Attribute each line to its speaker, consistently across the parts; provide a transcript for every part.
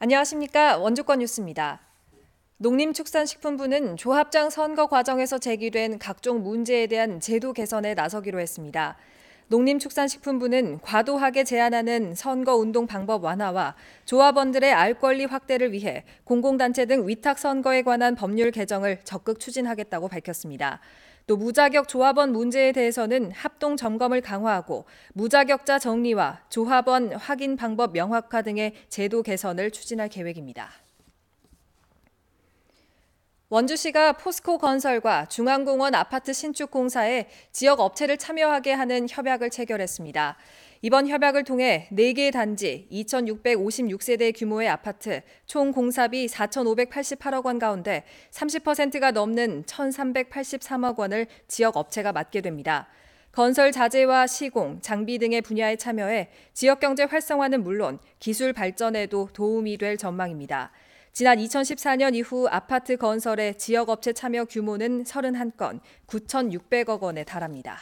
Speaker 1: 안녕하십니까. 원주권 뉴스입니다. 농림축산식품부는 조합장 선거 과정에서 제기된 각종 문제에 대한 제도 개선에 나서기로 했습니다. 농림축산식품부는 과도하게 제한하는 선거운동 방법 완화와 조합원들의 알 권리 확대를 위해 공공단체 등 위탁 선거에 관한 법률 개정을 적극 추진하겠다고 밝혔습니다. 또 무자격 조합원 문제에 대해서는 합동 점검을 강화하고 무자격자 정리와 조합원 확인 방법 명확화 등의 제도 개선을 추진할 계획입니다. 원주시가 포스코 건설과 중앙공원 아파트 신축 공사에 지역 업체를 참여하게 하는 협약을 체결했습니다. 이번 협약을 통해 4개 단지 2,656세대 규모의 아파트 총 공사비 4,588억 원 가운데 30%가 넘는 1,383억 원을 지역 업체가 맡게 됩니다. 건설 자재와 시공, 장비 등의 분야에 참여해 지역 경제 활성화는 물론 기술 발전에도 도움이 될 전망입니다. 지난 2014년 이후 아파트 건설의 지역업체 참여 규모는 31건, 9,600억 원에 달합니다.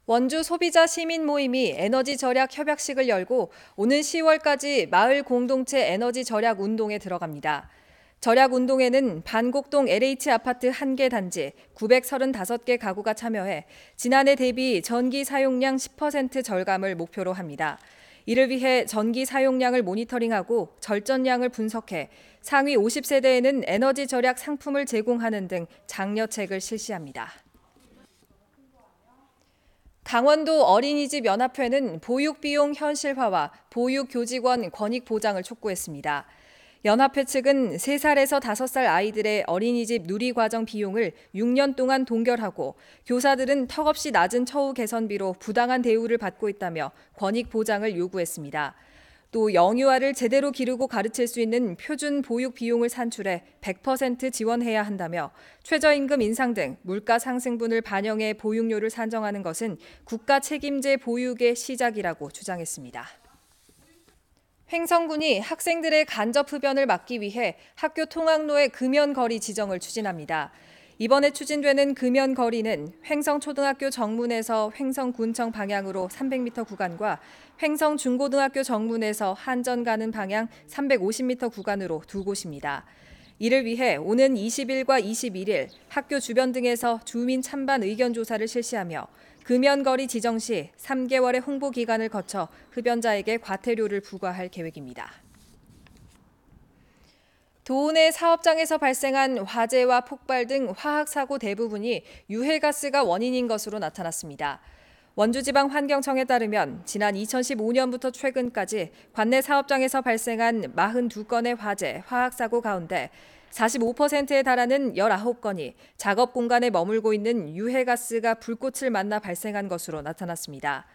Speaker 1: 원주 소비자 시민 모임이 에너지 절약 협약식을 열고 오는 10월까지 마을 공동체 에너지 절약 운동에 들어갑니다. 절약 운동에는 반곡동 LH 아파트 1개 단지 935개 가구가 참여해 지난해 대비 전기 사용량 10% 절감을 목표로 합니다. 이를 위해 전기 사용량을 모니터링하고 절전량을 분석해 상위 50세대에는 에너지 절약 상품을 제공하는 등 장려책을 실시합니다. 강원도 어린이집 연합회는 보육비용 현실화와 보육교직원 권익 보장을 촉구했습니다. 연합회 측은 3살에서 5살 아이들의 어린이집 누리과정 비용을 6년 동안 동결하고 교사들은 턱없이 낮은 처우 개선비로 부당한 대우를 받고 있다며 권익 보장을 요구했습니다. 또 영유아를 제대로 기르고 가르칠 수 있는 표준 보육 비용을 산출해 100% 지원해야 한다며 최저임금 인상 등 물가 상승분을 반영해 보육료를 산정하는 것은 국가 책임제 보육의 시작이라고 주장했습니다. 횡성군이 학생들의 간접 흡연을 막기 위해 학교 통학로의 금연거리 지정을 추진합니다. 이번에 추진되는 금연거리는 횡성초등학교 정문에서 횡성군청 방향으로 300m 구간과 횡성중고등학교 정문에서 한전 가는 방향 350m 구간으로 2곳입니다. 이를 위해 오는 20일과 21일 학교 주변 등에서 주민 찬반 의견 조사를 실시하며 금연거리 지정 시 3개월의 홍보 기간을 거쳐 흡연자에게 과태료를 부과할 계획입니다. 도내 사업장에서 발생한 화재와 폭발 등 화학사고 대부분이 유해가스가 원인인 것으로 나타났습니다. 원주지방환경청에 따르면 지난 2015년부터 최근까지 관내 사업장에서 발생한 42건의 화재, 화학사고 가운데 45%에 달하는 19건이 작업 공간에 머물고 있는 유해가스가 불꽃을 만나 발생한 것으로 나타났습니다.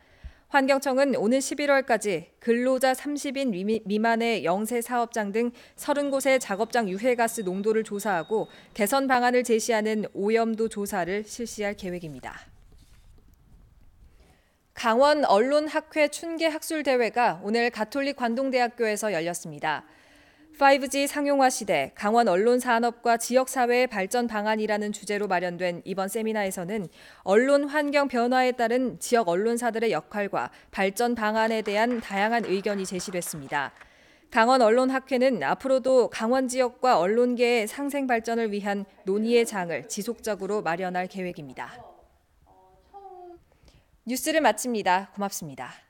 Speaker 1: 환경청은 오는 11월까지 근로자 30인 미만의 영세 사업장 등 30곳의 작업장 유해가스 농도를 조사하고 개선 방안을 제시하는 오염도 조사를 실시할 계획입니다. 강원 언론학회 춘계학술대회가 오늘 가톨릭 관동대학교에서 열렸습니다. 5G 상용화 시대 강원 언론산업과 지역사회의 발전 방안이라는 주제로 마련된 이번 세미나에서는 언론 환경 변화에 따른 지역 언론사들의 역할과 발전 방안에 대한 다양한 의견이 제시됐습니다. 강원 언론학회는 앞으로도 강원 지역과 언론계의 상생 발전을 위한 논의의 장을 지속적으로 마련할 계획입니다. 뉴스를 마칩니다. 고맙습니다.